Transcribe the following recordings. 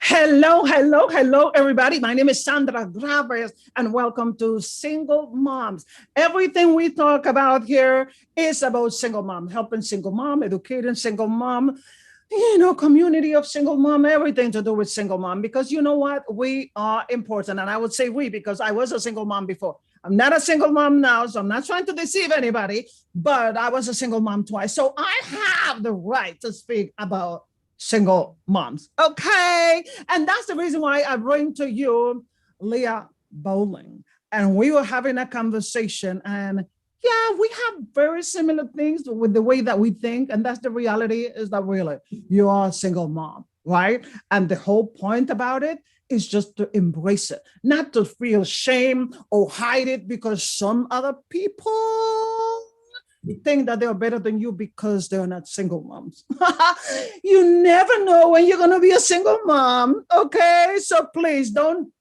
Hello, hello, hello, everybody. My name is Sandra Graves, and welcome to Single Moms. Everything we talk about here is about single mom, helping single mom, educating single mom, community of single mom, everything to do with single mom, because you know what? We are important. And I would say we, because I was a single mom before. I'm not a single mom now, so I'm not trying to deceive anybody, but I was a single mom twice. So I have the right to speak about single moms. Okay. And that's the reason why I bring to you Leah Boling. And we were having a conversation, and yeah, we have very similar things with the way that we think. And that's the reality, is that really you are a single mom, right? And the whole point about it is just to embrace it, not to feel shame or hide it because some other people think that they're better than you because they're not single moms. You never know when you're going to be a single mom. Okay. So please don't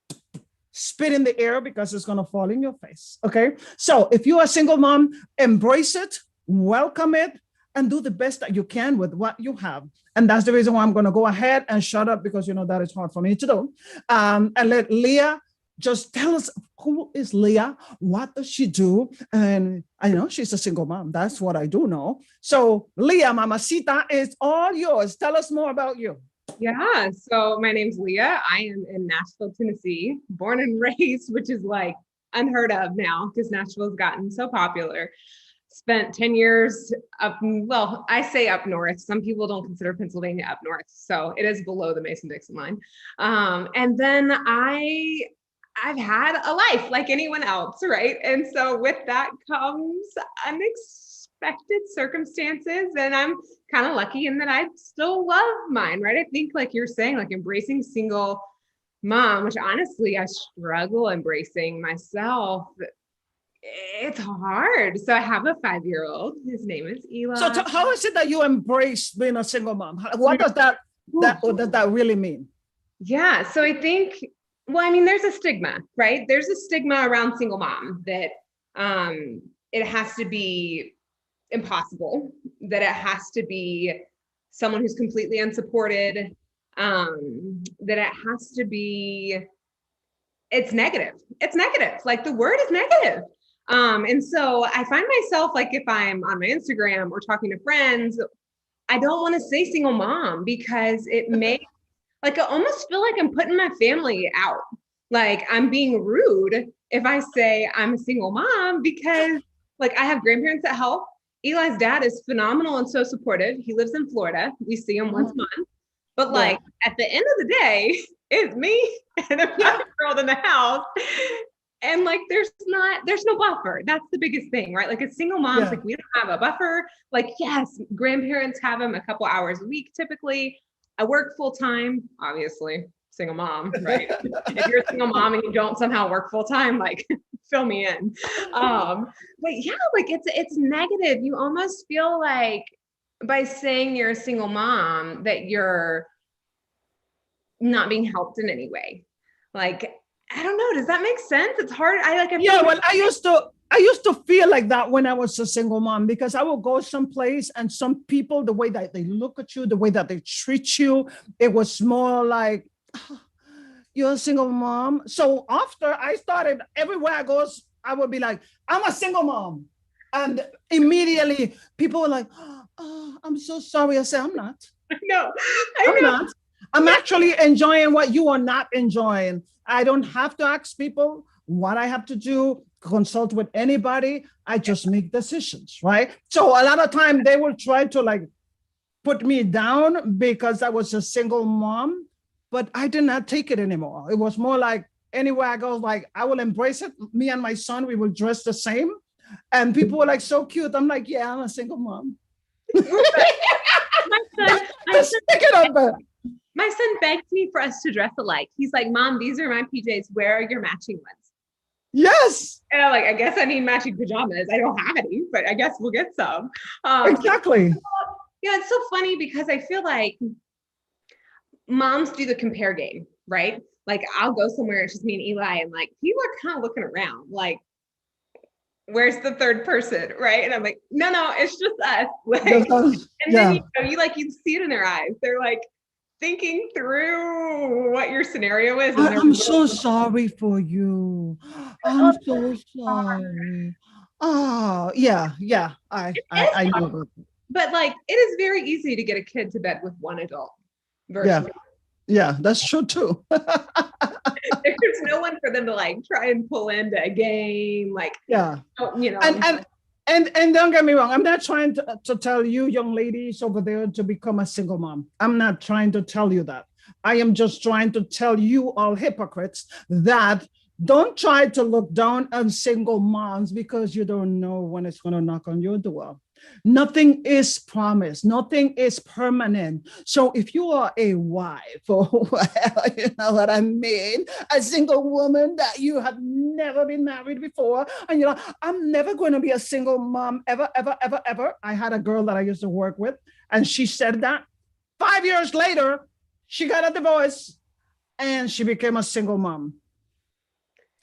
spit in the air because it's going to fall in your face. Okay. So if you're a single mom, embrace it, welcome it, and do the best that you can with what you have. And that's the reason why I'm going to go ahead and shut up, because, that is hard for me to do. And let Leah just tell us, who is Leah? What does she do? And I know she's a single mom. That's what I do know. So Leah, Mamacita, is all yours. Tell us more about you. Yeah, so my name's Leah. I am in Nashville, Tennessee, born and raised, which is like unheard of now because Nashville's gotten so popular. Spent 10 years I say up north. Some people don't consider Pennsylvania up north, so it is below the Mason-Dixon line. And then I've had a life like anyone else, right? And so with that comes unexpected circumstances, and I'm kind of lucky in that I still love mine, right? I think like you're saying, like embracing single mom, which honestly I struggle embracing myself. It's hard. So I have a 5-year-old. His name is Eli. So how is it that you embrace being a single mom? What does what does that really mean? Yeah. So I think, there's a stigma, right? There's a stigma around single mom that it has to be impossible, that it has to be someone who's completely unsupported, that it has to be, it's negative. It's negative. Like the word is negative. And so I find myself, like, if I'm on my Instagram or talking to friends, I don't want to say single mom because it makes, like, I almost feel like I'm putting my family out. Like I'm being rude if I say I'm a single mom, because like I have grandparents that help. Eli's dad is phenomenal and so supportive. He lives in Florida. We see him once a month. But like at the end of the day, it's me and a 5-year-old in the house. And like there's no buffer. That's the biggest thing, right? Like a single mom, like we don't have a buffer. Like, yes, grandparents have them a couple hours a week typically. I work full time, obviously, single mom, right? If you're a single mom and you don't somehow work full time, like fill me in. But yeah, like it's negative. You almost feel like by saying you're a single mom that you're not being helped in any way. Like, I don't know. Does that make sense? It's hard. I used to feel like that when I was a single mom, because I would go someplace and some people, the way that they look at you, the way that they treat you, it was more like, oh, you're a single mom. So after I started, everywhere I go, I would be like, I'm a single mom. And immediately people were like, oh, I'm so sorry. I said, I'm not. I know. I'm not. I'm actually enjoying what you are not enjoying. I don't have to ask people what I have to do, consult with anybody. I just make decisions, right? So a lot of time they will try to like put me down because I was a single mom, but I did not take it anymore. It was more like anywhere I go, like I will embrace it. Me and my son, we will dress the same. And people were like, so cute. I'm like, yeah, I'm a single mom. My son begged me for us to dress alike. He's like, Mom, these are my PJs. Where are your matching ones? Yes. And I'm like, I guess I need matching pajamas. I don't have any, but I guess we'll get some. Exactly. Yeah, it's so funny because I feel like moms do the compare game, right? Like I'll go somewhere, it's just me and Eli, and like people are kind of looking around, like, where's the third person, right? And I'm like, no, it's just us. Like, and then you see it in their eyes. They're like, thinking through what your sscenario is. And I'm so sorry for you. I'm so sorry. Oh, yeah. I know about it. but like it is very easy to get a kid to bed with one adult Yeah, versus yeah, that's true too. there's no one for them to like try and pull into a game, like, Yeah. you know. And don't get me wrong, I'm not trying to tell you young ladies over there to become a single mom. I'm not trying to tell you that. I am just trying to tell you all hypocrites that don't try to look down on single moms because you don't know when it's going to knock on your door. Nothing is promised, nothing is permanent. So if you are a wife, or you know what I mean, a single woman that you have never been married before, and you're like, I'm never going to be a single mom ever, ever, ever, ever. I had a girl that I used to work with, and she said that 5 years later, she got a divorce and she became a single mom.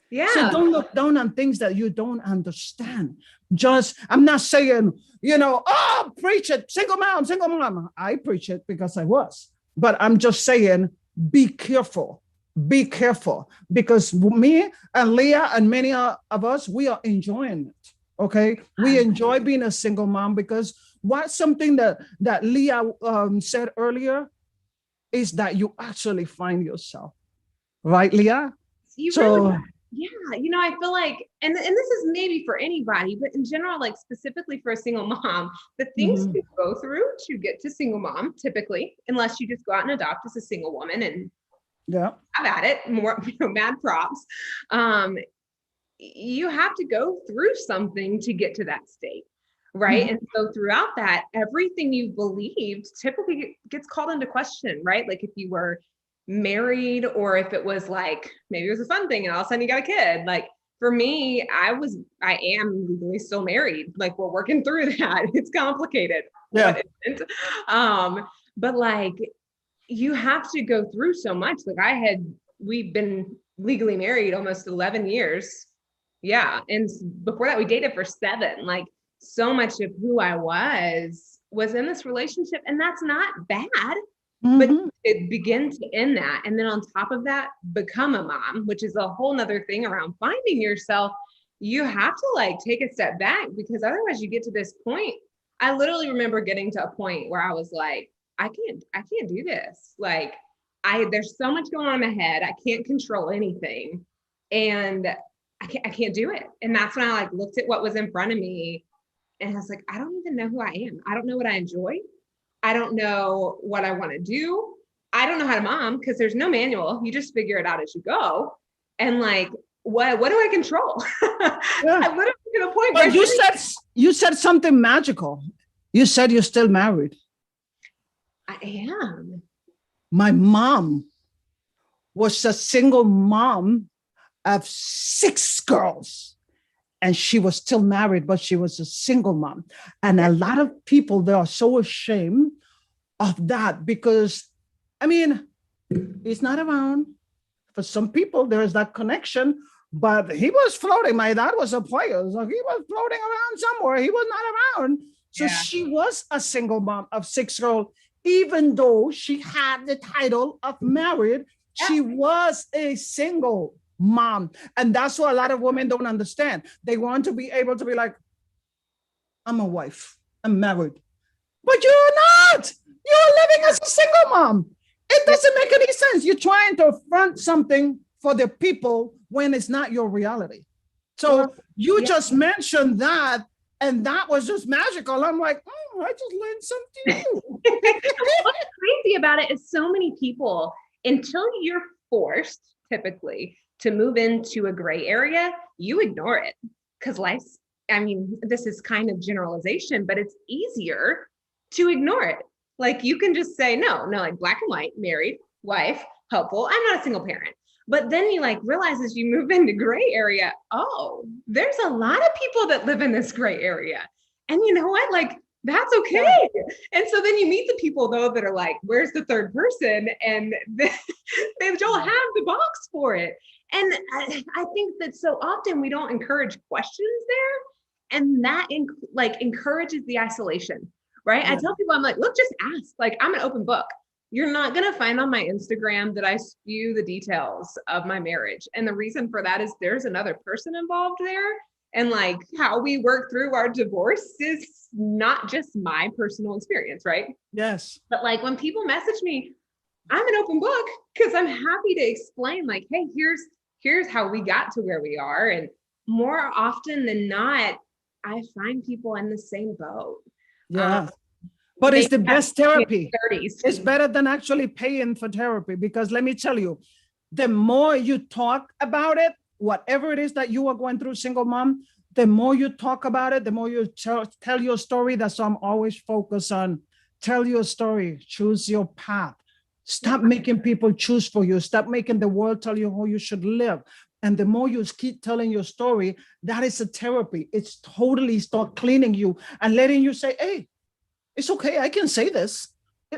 Yeah. So don't look down on things that you don't understand. Just, I'm not saying, oh, preach it, single mom, single mom. I preach it because I was. But I'm just saying, be careful. Be careful. Because me and Leah and many of us, we are enjoying it. Okay. We enjoy being a single mom because what's something that Leah said earlier is that you actually find yourself. Right, Leah? Really, yeah, I feel like, and this is maybe for anybody, but in general, like specifically for a single mom, the things you go through to get to single mom, typically, unless you just go out and adopt as a single woman and have at it, more, mad props. You have to go through something to get to that state. Right. And so throughout that, everything you believed typically gets called into question, right? Like if you were married or if it was like, maybe it was a fun thing and all of a sudden you got a kid. Like for me, I am legally still married. Like we're working through that. It's complicated. Yeah. But like you have to go through so much. Like we've been legally married almost 11 years. Yeah. And before that we dated for 7. Like so much of who I was in this relationship, and that's not bad. But it begins to end that. And then on top of that, become a mom, which is a whole nother thing around finding yourself. You have to like take a step back because otherwise you get to this point. I literally remember getting to a point where I was like, I can't do this. Like there's so much going on in my head. I can't control anything. And I can't do it. And that's when I like looked at what was in front of me and I was like, I don't even know who I am. I don't know what I enjoy. I don't know what I want to do. I don't know how to mom because there's no manual. You just figure it out as you go. And like, what do I control? Yeah. I literally at a point where you said something magical. You said you're still married. I am. My mom was a single mom of 6 girls. And she was still married, but she was a single mom. And a lot of people, they are so ashamed of that because, I mean, he's not around. For some people, there is that connection, but he was floating. My dad was a player. So he was floating around somewhere. He was not around. So she was a single mom of 6 girls, even though she had the title of married, she was a single mom. And that's what a lot of women don't understand. They want to be able to be like, I'm a wife, I'm married. But you're not. You're living as a single mom. It doesn't make any sense. You're trying to front something for the people when it's not your reality. So you just mentioned that, and that was just magical. I'm like, I just learned something new. What's crazy about it is so many people, until you're forced, typically, to move into a gray area, you ignore it because life's, I mean, this is kind of generalization, but it's easier to ignore it. Like you can just say, no, like black and white, married, wife, helpful. I'm not a single parent. But then you like realize as you move into gray area, oh, there's a lot of people that live in this gray area. And you know what? Like, that's okay. And so then you meet the people though that are like, where's the third person? And they don't have the box for it. And I think that so often we don't encourage questions there. And that encourages the isolation, right? I tell people, I'm like, look, just ask. Like, I'm an open book. you're not going to find on my Instagram that I spew the details of my marriage. And the reason for that is there's another person involved there. And like how we work through our divorce is not just my personal experience, right? Yes. But like when people message me, I'm an open book because I'm happy to explain like, hey, here's how we got to where we are. And more often than not, I find people in the same boat. Yeah. But it's the best therapy. 30s. It's better than actually paying for therapy, because let me tell you, the more you talk about it, whatever it is that you are going through, single mom, the more you talk about it, the more you tell your story. That's why I'm always focused on tell your story, choose your path. Stop making people choose for you. Stop making the world tell you how you should live. And the more you keep telling your story, that is a therapy. It's totally start cleaning you and letting you say, hey, it's okay. I can say this.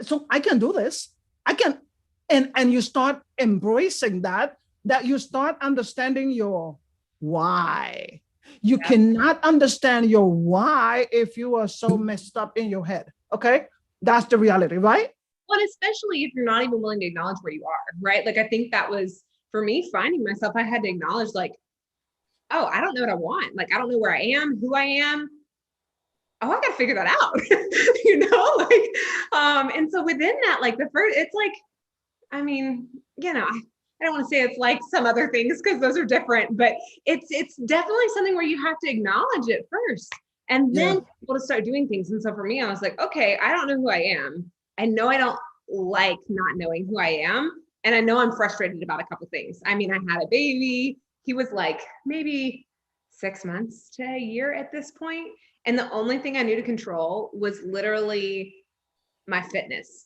So I can do this. I can. And you start embracing that you start understanding your why. You cannot understand your why if you are so messed up in your head. Okay. That's the reality, right? Well, especially if you're not even willing to acknowledge where you are, right? Like, I think that was for me finding myself, I had to acknowledge like, oh, I don't know what I want. Like, I don't know where I am, who I am. Oh, I got to figure that out, and so within that, like the first, it's like, I mean, I don't want to say it's like some other things because those are different, but it's definitely something where you have to acknowledge it first and then be able to start doing things. And so for me, I was like, okay, I don't know who I am. I know I don't like not knowing who I am. And I know I'm frustrated about a couple things. I mean, I had a baby. He was like maybe 6 months to a year at this point. And the only thing I knew to control was literally my fitness.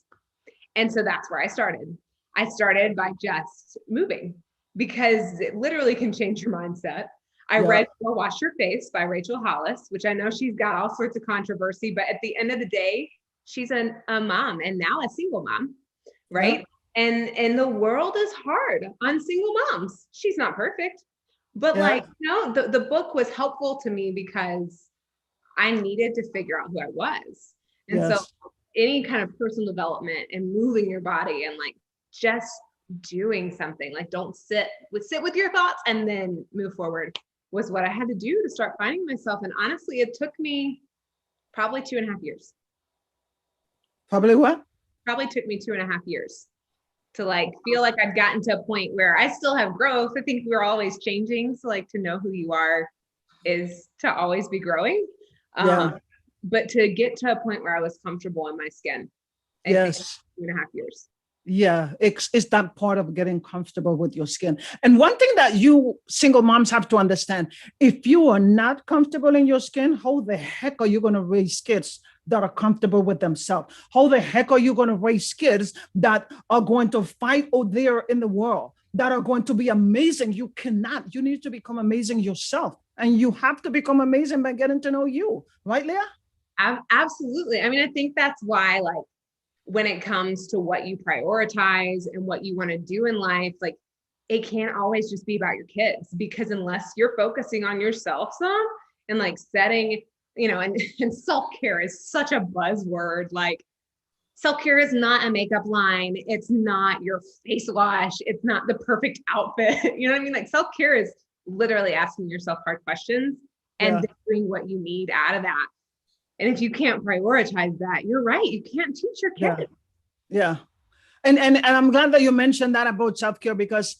And so that's where I started. I started by just moving because it literally can change your mindset. I read Go Wash Your Face by Rachel Hollis, which I know she's got all sorts of controversy, but at the end of the day, she's a mom and now a single mom, right? And the world is hard on single moms. She's not perfect, but the book was helpful to me because I needed to figure out who I was. And so any kind of personal development and moving your body and like just doing something, like don't sit with your thoughts and then move forward was what I had to do to start finding myself. And honestly, it took me probably 2.5 years. Probably what? Probably took me 2.5 years to like feel like I've gotten to a point where I still have growth. I think we're always changing. So like to know who you are is to always be growing. But to get to a point where I was comfortable in my skin. Yes. 2.5 years. Yeah, it's that part of getting comfortable with your skin. And one thing that you single moms have to understand, if you are not comfortable in your skin, how the heck are you going to raise kids that are comfortable with themselves? How the heck are you going to raise kids that are going to fight out there in the world, that are going to be amazing? You cannot. You need to become amazing yourself. And you have to become amazing by getting to know you. Right, Leah? Absolutely. I mean, I think that's why, like, when it comes to what you prioritize and what you want to do in life, like it can't always just be about your kids, because unless you're focusing on yourself some and like setting, and self-care is such a buzzword. Like self-care is not a makeup line. It's not your face wash. It's not the perfect outfit. You know what I mean? Like self-care is literally asking yourself hard questions and doing what you need out of that. And if you can't prioritize that, you're right. You can't teach your kids. Yeah. And I'm glad that you mentioned that about self-care, because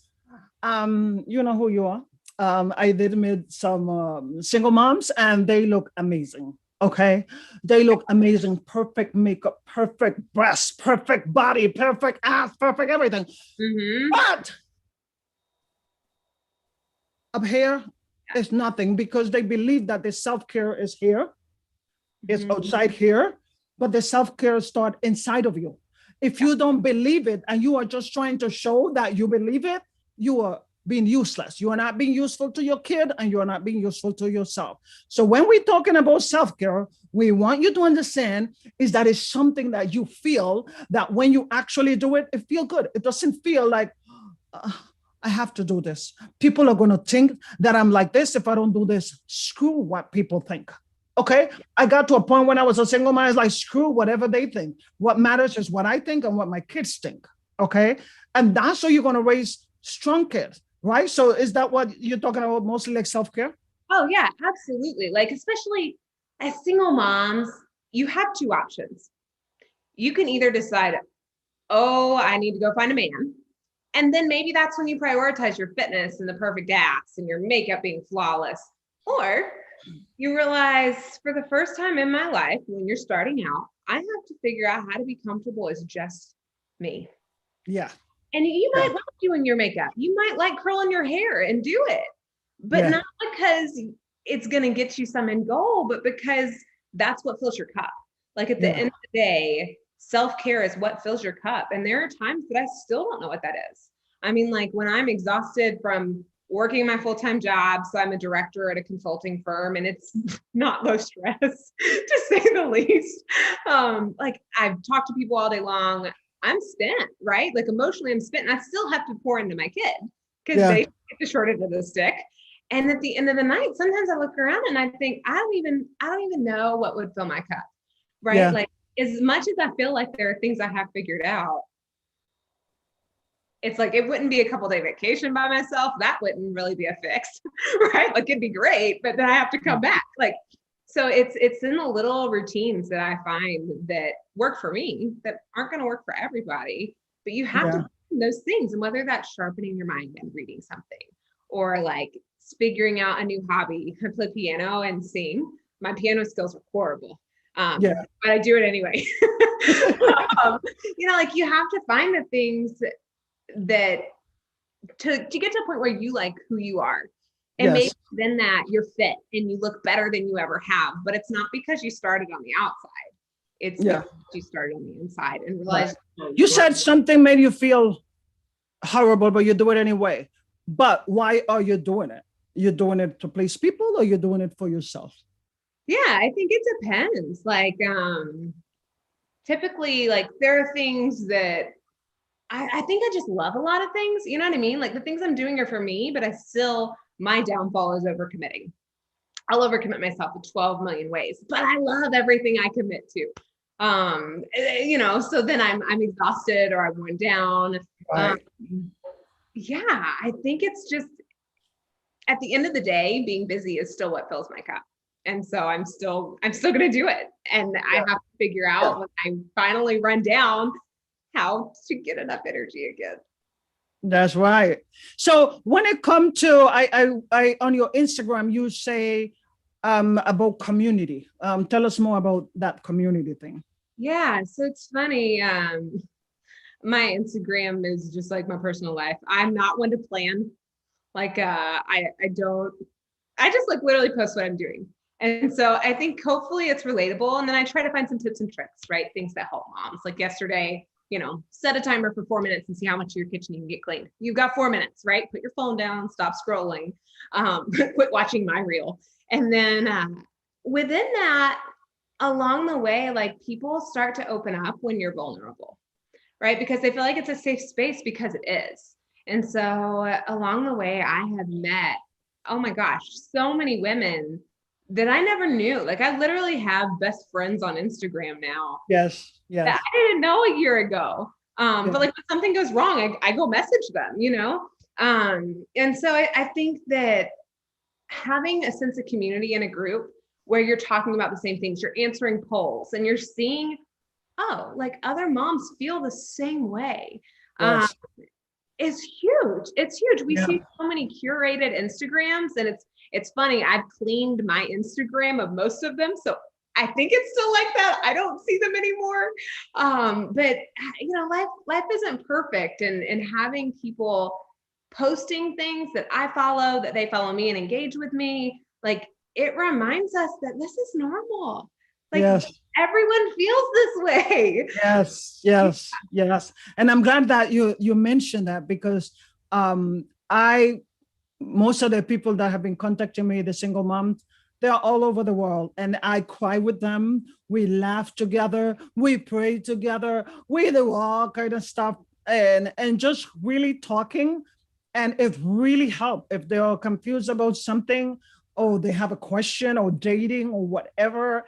you know who you are. I did meet some single moms and they look amazing. Okay. They look amazing. Perfect makeup, perfect breasts, perfect body, perfect ass, perfect everything. Mm-hmm. But up here is nothing, because they believe that the self-care is here. It's outside here, but the self-care starts inside of you. If you don't believe it and you are just trying to show that you believe it, you are being useless. You are not being useful to your kid and you are not being useful to yourself. So when we're talking about self-care, we want you to understand is that it's something that you feel that when you actually do it, it feels good. It doesn't feel like, I have to do this. People are going to think that I'm like this. If I don't do this, screw what people think. Okay. I got to a point when I was a single mom, it's like, screw whatever they think. What matters is what I think and what my kids think. Okay. And that's how you're going to raise strong kids, right? So is that what you're talking about? Mostly like self-care? Oh yeah, absolutely. Like, especially as single moms, you have two options. You can either decide, oh, I need to go find a man. And then maybe that's when you prioritize your fitness and the perfect ass and your makeup being flawless. Or you realize for the first time in my life, when you're starting out, I have to figure out how to be comfortable as just me. Yeah. And you Yeah. might like doing your makeup. You might like curling your hair and do it, but Yeah. not because it's going to get you some end goal, but because that's what fills your cup. Like at the Yeah. end of the day, self-care is what fills your cup. And there are times that I still don't know what that is. I mean, like when I'm exhausted from working my full-time job, so I'm a director at a consulting firm, and it's not low stress to say the least. Like I've talked to people all day long. I'm spent, right? Like emotionally, I'm spent, and I still have to pour into my kid because Yeah. they get the short end of the stick. And at the end of the night, sometimes I look around and I think I don't even know what would fill my cup, right? Yeah. Like as much as I feel like there are things I have figured out, it's like it wouldn't be a couple day vacation by myself. That wouldn't really be a fix, right? Like it'd be great, but then I have to come back. Like so it's in the little routines that I find that work for me that aren't going to work for everybody, but you have to Yeah. find those things. And whether that's sharpening your mind and reading something or like figuring out a new hobby. I play piano and sing. My piano skills are horrible. Yeah. But I do it anyway. Like you have to find the things that to get to a point where you like who you are. And maybe Yes. then that you're fit and you look better than you ever have, but it's not because you started on the outside. It's Yeah. because you started on the inside and Right. realized You said something made you feel horrible, but you do it anyway. But why are you doing it? You're doing it to please people or you're doing it for yourself? yeah, I think it depends. Like typically like there are things that I think I just love a lot of things. You know what I mean? Like the things I'm doing are for me, but my downfall is overcommitting. I'll overcommit myself in 12 million ways, but I love everything I commit to. So then I'm exhausted or I'm worn down. Um, Right. yeah, I think it's just at the end of the day, being busy is still what fills my cup. And so I'm still going to do it. And I Yeah. have to figure out when I finally run down how to get enough energy again. That's right. So when it comes to I on your Instagram, you say about community. Tell us more about that community thing. Yeah, so it's funny. My Instagram is just like my personal life. I'm not one to plan. Like I don't I just like literally post what I'm doing. And so I think hopefully it's relatable. And then I try to find some tips and tricks, right? Things that help moms. Like yesterday, set a timer for 4 minutes and see how much of your kitchen you can get cleaned. You've got 4 minutes, right? Put your phone down, stop scrolling, quit watching my reel. And then within that, along the way, like people start to open up when you're vulnerable, right? Because they feel like it's a safe space because it is. And so along the way, I have met, oh my gosh, so many women that I never knew. Like I literally have best friends on Instagram now Yes. that Yes. I didn't know a year ago. Yeah. But like when something goes wrong, I go message them. And so I think that having a sense of community in a group where you're talking about the same things, you're answering polls and you're seeing, oh, like other moms feel the same way. Um, Yes. is huge. It's huge. We Yeah. see so many curated Instagrams, and it's funny. I've cleaned my Instagram of most of them, so I think it's still like that. I don't see them anymore. But life isn't perfect, and having people posting things that I follow, that they follow me and engage with me, like it reminds us that this is normal. Like Yes. everyone feels this way. Yes, yes, yes. And I'm glad that you mentioned that because I most of the people that have been contacting me, the single moms, they're all over the world. And I cry with them. We laugh together, we pray together, we do all kind of stuff and just really talking. And it really helped if they are confused about something or they have a question or dating or whatever.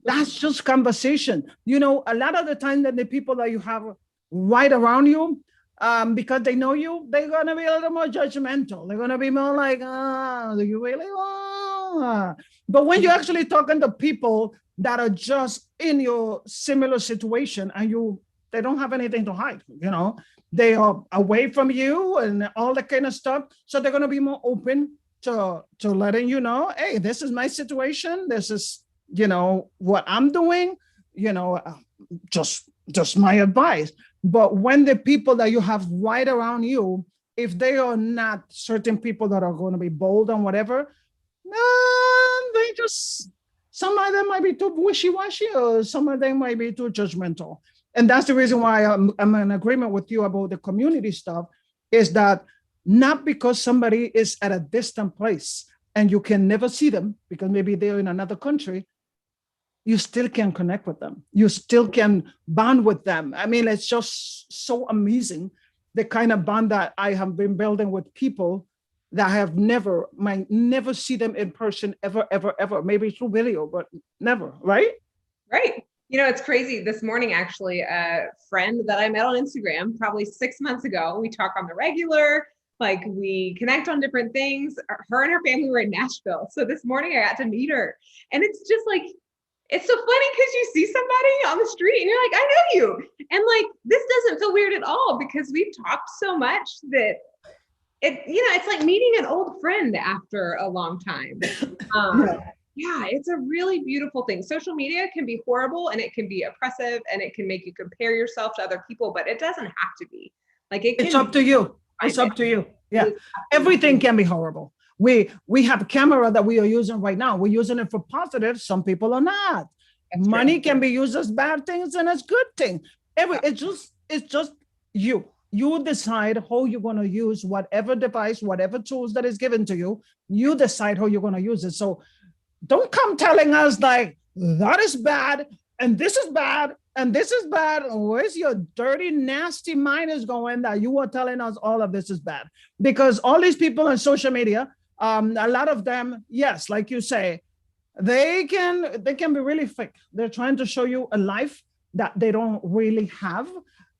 That's just conversation. You know, a lot of the time that the people that you have right around you, because they know you, they're gonna be a little more judgmental. They're gonna be more like, ah, do you really want? But when you're actually talking to people that are just in your similar situation and they don't have anything to hide, you know, they are away from you and all that kind of stuff. So they're gonna be more open to letting you know, hey, this is my situation. This is, you know, what I'm doing, you know, just my advice. But when the people that you have right around you, if they are not certain people that are going to be bold and whatever, they just, some of them might be too wishy-washy or some of them might be too judgmental. And that's the reason why I'm in agreement with you about the community stuff, is that not because somebody is at a distant place and you can never see them because maybe they're in another country, you still can connect with them. You still can bond with them. I mean, it's just so amazing, the kind of bond that I have been building with people that I have might never see them in person ever, ever, ever. Maybe through video, but never, right? Right. You know, it's crazy. This morning, actually, a friend that I met on Instagram probably 6 months ago, we talk on the regular, like we connect on different things. Her and her family were in Nashville. So this morning I got to meet her. And it's just like, it's so funny because you see somebody on the street and you're like, I know you. And like, this doesn't feel weird at all because we've talked so much that it's like meeting an old friend after a long time. Yeah, it's a really beautiful thing. Social media can be horrible and it can be oppressive and it can make you compare yourself to other people, but it doesn't have to be. Like it's up to you. It's up to you. Yeah. Everything can be horrible. We have a camera that we are using right now. We're using it for positive. Some people are not. That's Money true. Can be used as bad things and as good things. It's just you. You decide how you're going to use whatever device, whatever tools that is given to you. You decide how you're going to use it. So don't come telling us like that is bad and this is bad and this is bad. Where's your dirty, nasty mind is going that you are telling us all of this is bad? Because all these people on social media, a lot of them, yes, like you say, they can be really fake. They're trying to show you a life that they don't really have.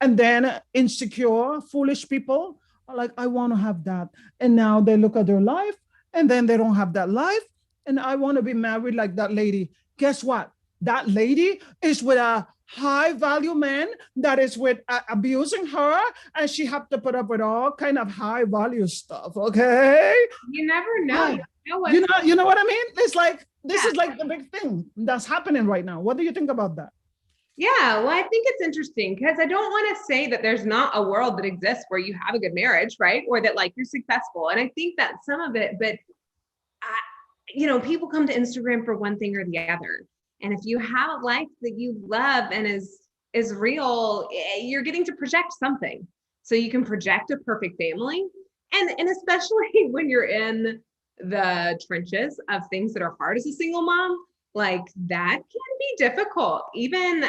And then insecure, foolish people are like, I want to have that. And now they look at their life and then they don't have that life. And I want to be married like that lady. Guess what? That lady is with a high value man that is with abusing her, and she have to put up with all kind of high value stuff. Okay. You never know. You know what I mean? It's like, this is like the big thing that's happening right now. What do you think about that? Yeah, well, I think it's interesting because I don't want to say that there's not a world that exists where you have a good marriage, right? Or that like you're successful. And I think that some of it, but people come to Instagram for one thing or the other. And if you have a life that you love and is real, you're getting to project something. So you can project a perfect family. And especially when you're in the trenches of things that are hard as a single mom, like that can be difficult. Even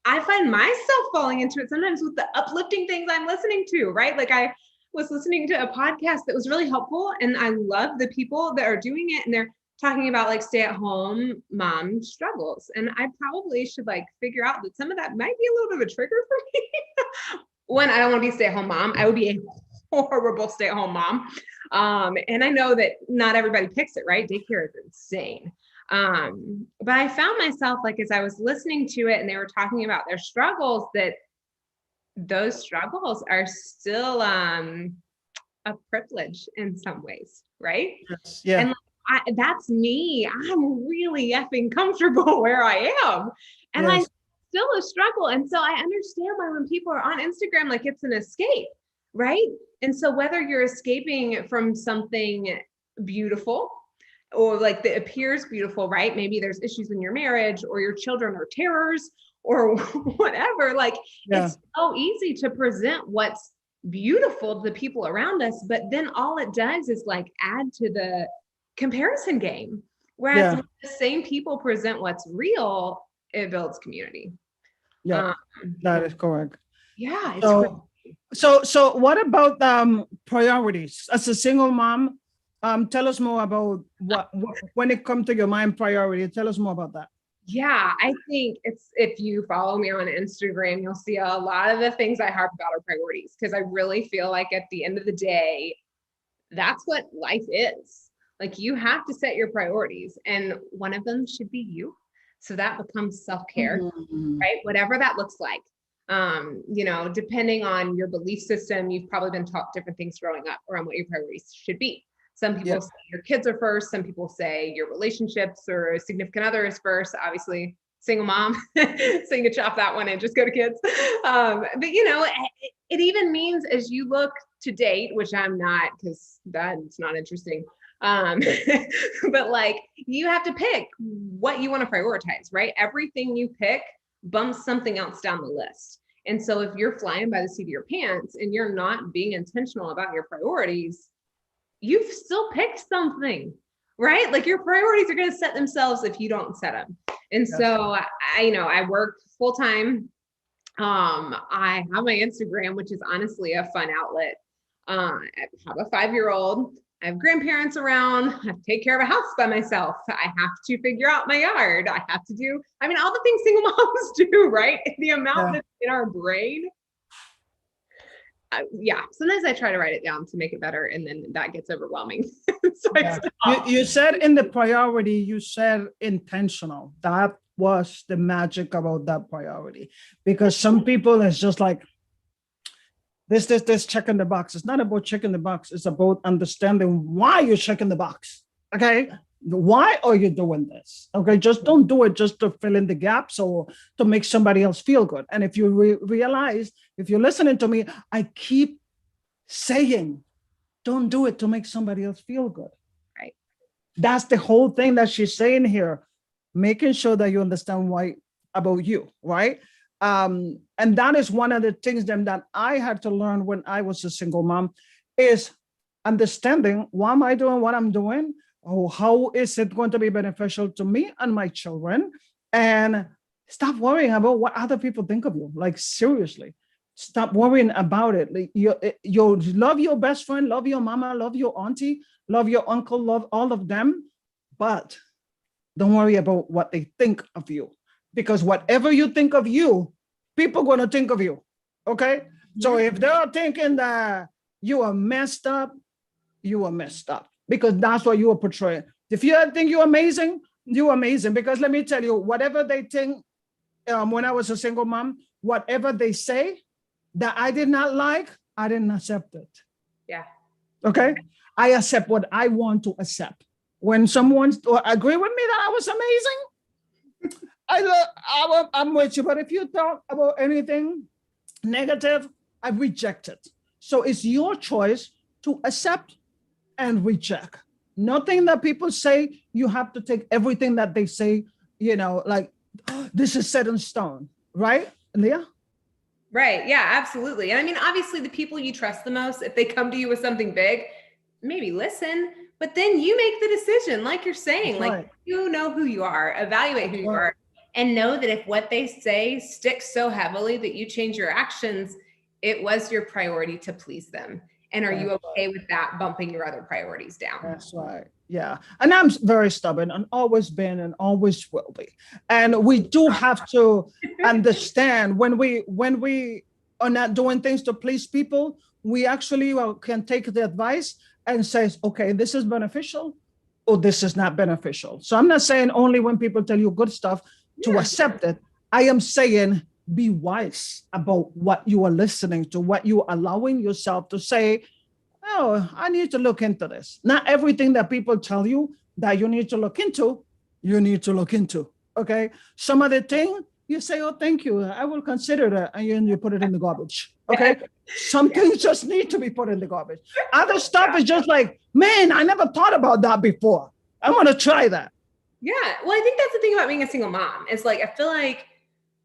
I find myself falling into it sometimes with the uplifting things I'm listening to, right? Like I was listening to a podcast that was really helpful and I love the people that are doing it and they're talking about like stay-at-home mom struggles. And I probably should like figure out that some of that might be a little bit of a trigger for me. One, I don't want to be a stay-at-home mom. I would be a horrible stay-at-home mom. And I know that not everybody picks it, right? Daycare is insane. But I found myself like, as I was listening to it and they were talking about their struggles, that those struggles are still, a privilege in some ways. Right. Yes. Yeah. And that's me. I'm really effing comfortable where I am. And yes. I still a struggle. And so I understand why when people are on Instagram, like it's an escape. Right. And so whether you're escaping from something beautiful or like that appears beautiful, right? Maybe there's issues in your marriage or your children are terrors or whatever. Like it's so easy to present what's beautiful to the people around us, but then all it does is like add to the comparison game. Whereas when the same people present what's real, it builds community. Yeah, that is correct. Yeah. So what about priorities as a single mom? Tell us more about what when it comes to your mind priority. Tell us more about that. Yeah, I think it's, if you follow me on Instagram, you'll see a lot of the things I harp about are priorities, because I really feel like at the end of the day, that's what life is. Like, you have to set your priorities, and one of them should be you. So that becomes self-care, Mhm. right? Whatever that looks like. Depending on your belief system, you've probably been taught different things growing up around what your priorities should be. Some Yeah. people say your kids are first. Some people say your relationships or significant other is first. Obviously, single mom, so you can chop that one and just go to kids. But it even means, as you look to date, which I'm not, because that's not interesting. Um, but like, you have to pick what you want to prioritize, right? Everything you pick bumps something else down the list. And so if you're flying by the seat of your pants and you're not being intentional about your priorities, you've still picked something, right? Like, your priorities are going to set themselves if you don't set them. And Yes. so I work full time. I have my Instagram, which is honestly a fun outlet. I have a 5-year-old. I have grandparents around. I take care of a house by myself. I have to figure out my yard. I have to do, all the things single moms do, right? The amount Yeah. that's in our brain. Yeah, sometimes I try to write it down to make it better, and then that gets overwhelming. So Yeah. You said in the priority, you said intentional. That was the magic about that priority, because some people it's just like this checking the box. It's not about checking the box. It's about understanding why you're checking the box. Okay. Why are you doing this? Okay. Just don't do it just to fill in the gaps or to make somebody else feel good. And if you realize, if you're listening to me, I keep saying, don't do it to make somebody else feel good. Right. That's the whole thing that she's saying here, making sure that you understand why about you, right? And that is one of the things that I had to learn when I was a single mom, is understanding why am I doing what I'm doing, or how is it going to be beneficial to me and my children, and stop worrying about what other people think of you. Like, seriously, stop worrying about it. Like, you love your best friend, love your mama, love your auntie, love your uncle, love all of them, but don't worry about what they think of you, because whatever you think of you, people are going to think of you. Okay. So if they're thinking that you are messed up, you are messed up, because that's what you are portraying. If you think you're amazing, you're amazing. Because let me tell you, whatever they think, when I was a single mom, whatever they say that I did not like, I didn't accept it. Yeah. Okay. I accept what I want to accept. When someone agree with me that I was amazing, I'm with you. But if you talk about anything negative, I reject it. So it's your choice to accept and reject. Nothing that people say, you have to take everything that they say, like, oh, this is set in stone, right, Leah? Right. Yeah, absolutely. And obviously, the people you trust the most, if they come to you with something big, maybe listen, but then you make the decision, like you're saying. That's Like, right. you know who you are, evaluate who That's you right. are, and know that if what they say sticks so heavily that you change your actions, it was your priority to please them. And are you That's okay right. with that bumping your other priorities down? That's right. Yeah. And I'm very stubborn and always been and always will be. And we do have to understand when we are not doing things to please people, we actually can take the advice and say, okay, this is beneficial or this is not beneficial. So I'm not saying only when people tell you good stuff to Yeah. accept it. I am saying be wise about what you are listening to, what you are allowing yourself to say, oh, I need to look into this. Not everything that people tell you that you need to look into, you need to look into. Okay. Some of the thing you say, oh, thank you. I will consider that. And you put it in the garbage. Okay. Some things just need to be put in the garbage. Other stuff is just like, man, I never thought about that before. I want to try that. Yeah. Well, I think that's the thing about being a single mom. It's like, I feel like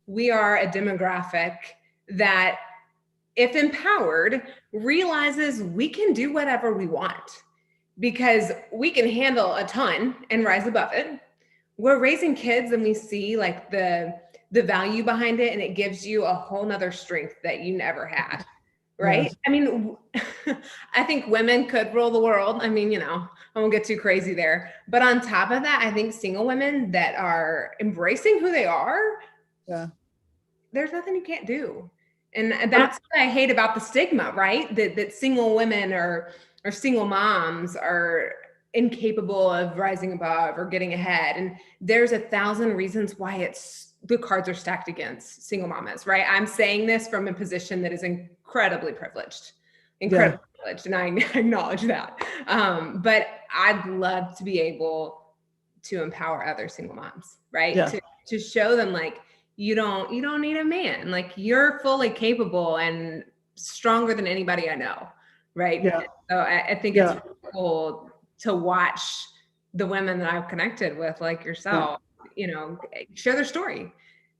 we are a demographic that, if empowered, realizes we can do whatever we want because we can handle a ton and rise above it. We're raising kids and we see like the value behind it, and it gives you a whole nother strength that you never had. right? Yes. I mean, I think women could rule the world. I mean, I won't get too crazy there. But on top of that, I think single women that are embracing who they are, Yeah. there's nothing you can't do. And But that's what I hate about the stigma, right? That single women or single moms are incapable of rising above or getting ahead. And there's 1,000 reasons why the cards are stacked against single mamas, right? I'm saying this from a position that is incredibly privileged, yeah. and I acknowledge that. But I'd love to be able to empower other single moms, right? Yeah. To show them like you don't need a man, like you're fully capable and stronger than anybody I know, right? Yeah. So I think it's Yeah. really cool to watch the women that I've connected with, like Yeah. yourself, share their story.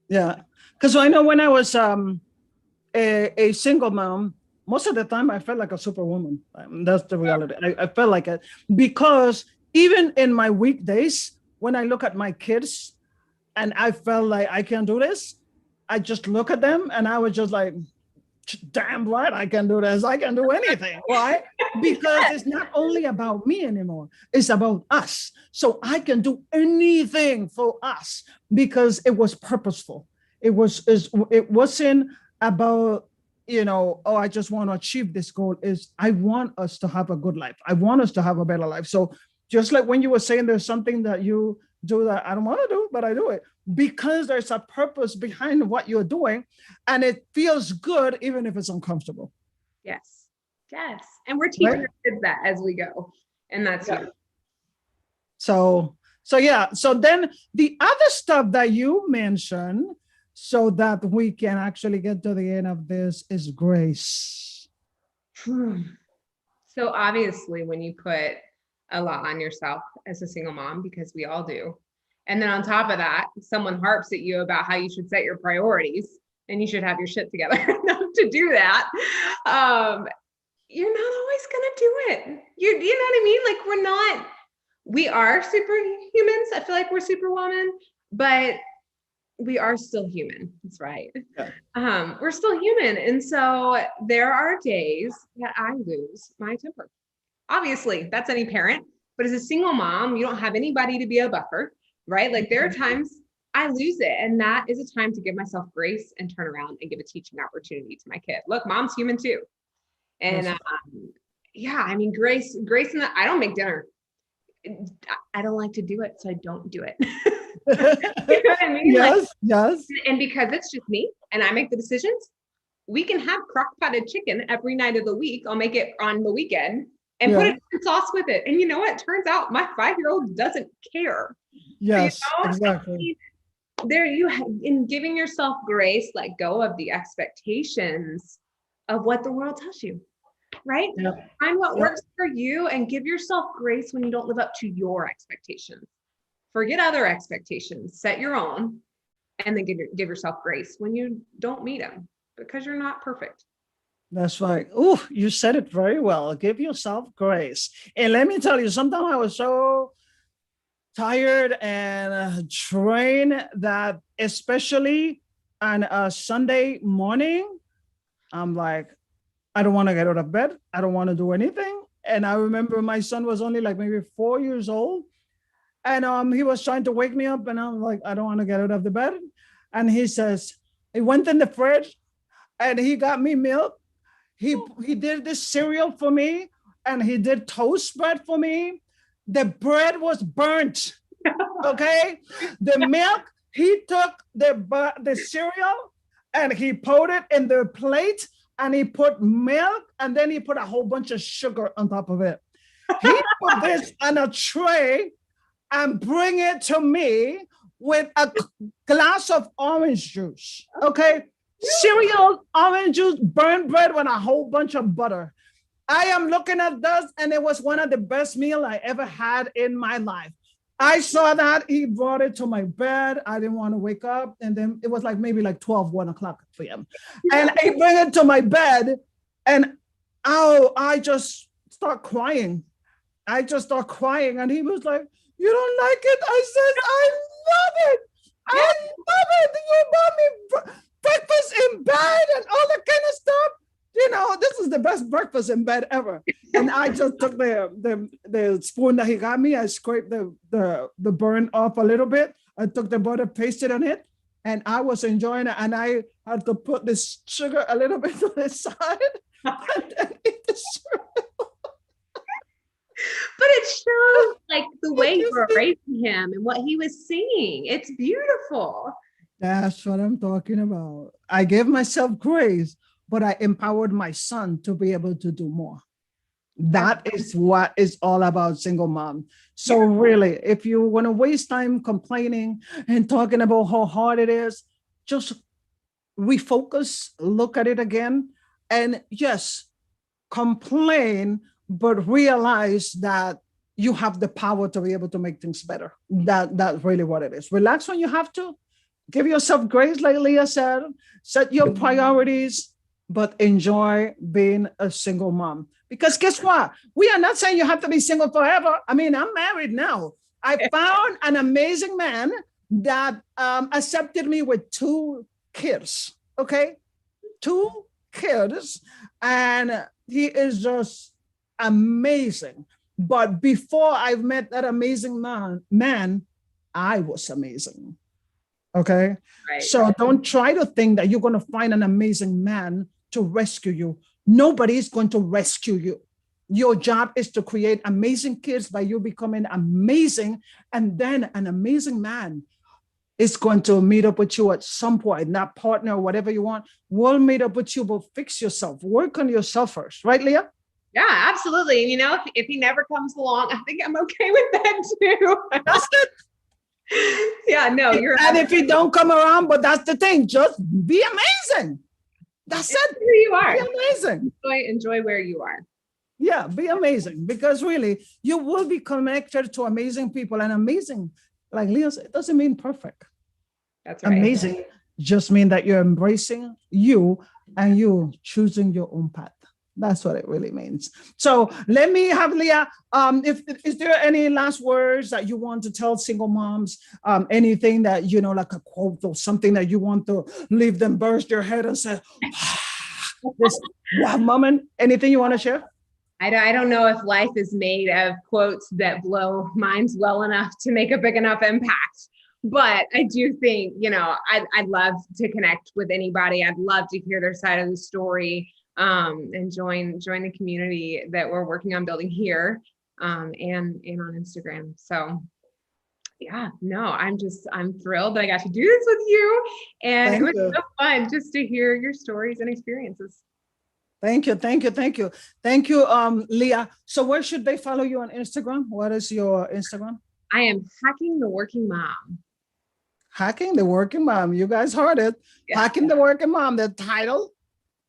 Yeah. Because I know when I was a single mom, most of the time I felt like a superwoman. That's the reality. I felt like it because even in my weekdays, when I look at my kids and I felt like I can't do this, I just look at them and I was just like, damn right, I can do this. I can do anything. Why? Because it's not only about me anymore. It's about us. So I can do anything for us because it was purposeful. It wasn't about, oh, I just want to achieve this goal. I want us to have a good life. I want us to have a better life. So just like when you were saying there's something that you do that I don't want to do, but I do it because there's a purpose behind what you're doing and it feels good even if it's uncomfortable. Yes. And we're teaching Right? our kids that as we go. And that's huge. So yeah. So then the other stuff that you mentioned so that we can actually get to the end of this is grace. So obviously when you put a lot on yourself as a single mom, because we all do, and then on top of that, someone harps at you about how you should set your priorities and you should have your shit together enough to do that. You're not always gonna do it. You know what I mean? Like we are superhumans. I feel like we're superwoman, but we are still human. That's right. Yeah. We're still human. And so there are days that I lose my temper. Obviously, that's any parent, but as a single mom, you don't have anybody to be a buffer, right? Like there are times I lose it. And that is a time to give myself grace and turn around and give a teaching opportunity to my kid. Look, mom's human too. And yeah, I mean, grace in that I don't make dinner. I don't like to do it, so I don't do it. You know what I mean? Yes. And because it's just me and I make the decisions, we can have crock-potted chicken every night of the week. I'll make it on the weekend and put a sauce with it. And you know what? Turns out my 5-year-old doesn't care. Yes, exactly. There you have, in giving yourself grace, let go of the expectations of what the world tells you, right? Yep. Find what works for you and give yourself grace when you don't live up to your expectations. Forget other expectations, set your own, and then give yourself grace when you don't meet them because you're not perfect. That's right. Oh, you said it very well. Give yourself grace. And let me tell you, sometimes I was so tired and drained that especially on a Sunday morning, I'm like, I don't want to get out of bed. I don't want to do anything. And I remember my son was only like maybe 4 years old. And he was trying to wake me up. And I'm like, I don't want to get out of the bed. And he says, he went in the fridge and he got me milk. He did this cereal for me and he did toast bread for me. The bread was burnt. Okay. The milk, he took the cereal and he put it in the plate and he put milk and then he put a whole bunch of sugar on top of it. He put this on a tray and bring it to me with a glass of orange juice. Okay. Cereal, orange juice, burnt bread with a whole bunch of butter. I am looking at this and it was one of the best meals I ever had in my life. I saw that he brought it to my bed. I didn't want to wake up. And then it was like maybe like 12, 1 o'clock for him. And he bring it to my bed and I just start crying. I just start crying. And he was like, you don't like it? I said, I love it. I love it. You bought me breakfast in bed and all that kind of stuff. This best breakfast in bed ever. And I just took the spoon that he got me. I scraped the burn off a little bit. I took the butter, pasted on it, and I was enjoying it. And I had to put this sugar a little bit to the side and then eat the sugar. But it shows like the way you were raising him and what he was singing. It's beautiful. That's what I'm talking about. I gave myself grace, but I empowered my son to be able to do more. That is what is all about single mom. So really, if you want to waste time complaining and talking about how hard it is, just refocus, look at it again, and yes, complain, but realize that you have the power to be able to make things better. That's really what it is. Relax when you have to. Give yourself grace, like Leah said. Set your priorities, but enjoy being a single mom. Because guess what? We are not saying you have to be single forever. I mean, I'm married now. I found an amazing man that accepted me with 2 kids. Okay, 2 kids, and he is just amazing. But before I met that amazing man, I was amazing. Okay. Right. So don't try to think that you're going to find an amazing man to rescue you. Nobody is going to rescue you. Your job is to create amazing kids by you becoming amazing. And then an amazing man is going to meet up with you at some point, that partner, or whatever you want, will meet up with you, but fix yourself. Work on yourself first. Right, Leah? Yeah, absolutely. You know, if he never comes along, I think I'm okay with that too. That's it. Yeah, no, you're. And if you don't come around, but that's the thing, just be amazing. That's it. Who you are. Be amazing. Enjoy where you are. Yeah, be amazing, because really you will be connected to amazing people, and amazing, like Leah said, it doesn't mean perfect. That's right. Amazing just mean that you're embracing you and you choosing your own path. That's what it really means. So let me have Leah. Is there any last words that you want to tell single moms? Anything that, like a quote or something that you want to leave them burst their head and say, this wow moment? Anything you want to share? I don't know if life is made of quotes that blow minds well enough to make a big enough impact. But I do think, I'd love to connect with anybody. I'd love to hear their side of the story. And join the community that we're working on building here, and on Instagram. So yeah, no, I'm thrilled that I got to do this with you. And it was so fun just to hear your stories and experiences. Thank you. Leah. So where should they follow you on Instagram? What is your Instagram? I am Hacking the Working Mom. Hacking the Working Mom. You guys heard it. Yeah. Hacking the Working Mom. The title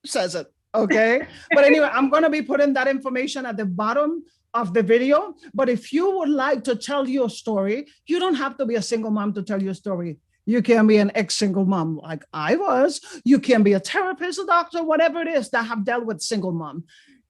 says it. Okay. But anyway, I'm going to be putting that information at the bottom of the video. But if you would like to tell your story, you don't have to be a single mom to tell your story. You can be an ex-single mom like I was. You can be a therapist, a doctor, whatever it is that have dealt with single mom.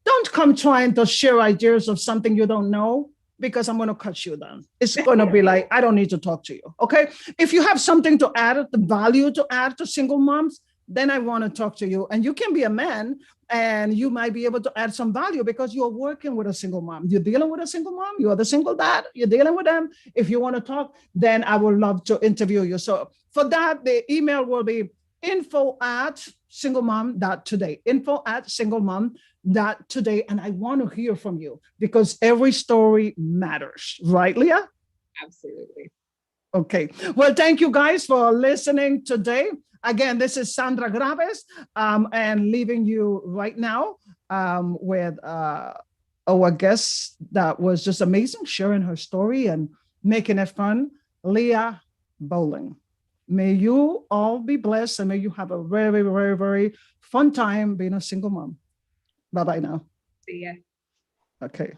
Don't come trying to share ideas of something you don't know, because I'm going to cut you down. It's going to be like, I don't need to talk to you. Okay. If you have something to add, the value to add to single moms, then I want to talk to you. And you can be a man and you might be able to add some value because you're working with a single mom. You're dealing with a single mom. You're the single dad. You're dealing with them. If you want to talk, then I would love to interview you. So for that, the email will be info@singlemom.today, info@singlemom.today. And I want to hear from you because every story matters. Right, Leah? Absolutely. Okay. Well, thank you guys for listening today. Again, this is Sandra Graves, and leaving you right now with our guest that was just amazing, sharing her story and making it fun, Leah Boling. May you all be blessed and may you have a very, very, very fun time being a single mom. Bye-bye now. See ya. Okay.